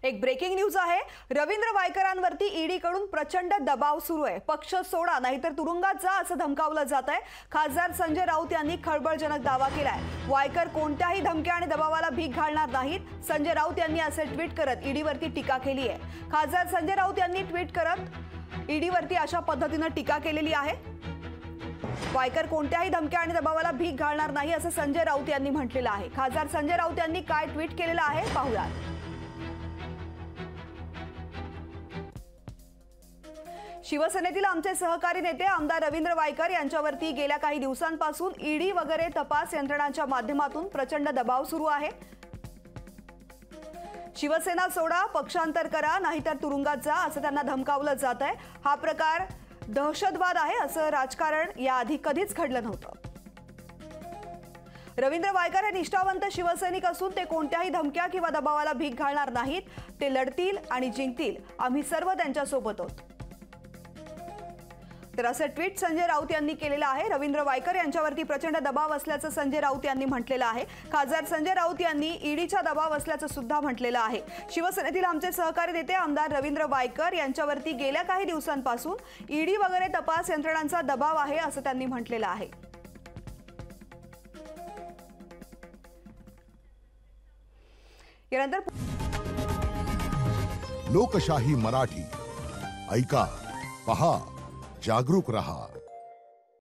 एक breaking news आहे। रवींद्र वायकरांवरती ईडीकडून प्रचंड दबाव सुरू आहे। पक्ष सोडा नाहीतर तुरुंगात जा असं धमकावलं जात आहे। खासदार संजय राऊत यांनी खळबळजनक दावा केलाय। वायकर कोणत्याही धमक्या आणि दबावाला भीक घालणार नाहीत। संजय राऊत यांनी असे ट्विट करत ईडीवरती टीका केली आहे। खासदार संजय राऊत यांनी ट्विट करत ईडीवरती अशा पद्धतीने टीका केलेली आहे। वायकर कोणत्याही धमक्या आणि दबावाला भीक घालणार नाही असं संजय राऊत यांनी म्हटलेलं आहे। खासदार संजय राऊत यांनी काय ट्विट केलेलं आहे पाहूया। शिवसेनेतील आमचे सहकारी नेते आमदार रवींद्र वायकर यांच्यावरती गेल्या काही दिवसांपासून ईडी वगैरे तपास यंत्रणांच्या माध्यमातून प्रचंड दबाव सुरू आहे। शिवसेना सोडा, पक्षांतर करा नाहीतर तुरुंगात जा असं त्यांना धमकावलं जात आहे। हा प्रकार दहशतवाद आहे असं राजकारण याआधी कधीच घडलं नव्हतं। रवींद्र वायकर हे निष्ठावंत शिवसैनिक असून ते कोणत्याही धमक्या किंवा दबावाला भीक घालणार नाहीत। ते लढतील आणि जिंकतील। आम्ही सर्व त्यांच्या सोबत आहोत। तर असं ट्विट संजय राऊत यांनी केलेलं आहे। रवींद्र वायकर यांच्यावरती प्रचंड दबाव असल्याचं संजय राऊत यांनी म्हटलेलं आहे। खासदार संजय राऊत यांनी ईडीचा दबाव असल्याचं सुद्धा म्हटलेलं आहे। शिवसेनेतील आमचे सहकारी नेते आमदार रवींद्र वायकर यांच्यावरती गेल्या काही दिवसांपासून ईडी वगैरे तपास यंत्रणांचा दबाव आहे असं त्यांनी म्हटलेलं आहे। यानंतर लोकशाही मराठी ऐका, पहा, जागरूक रहा।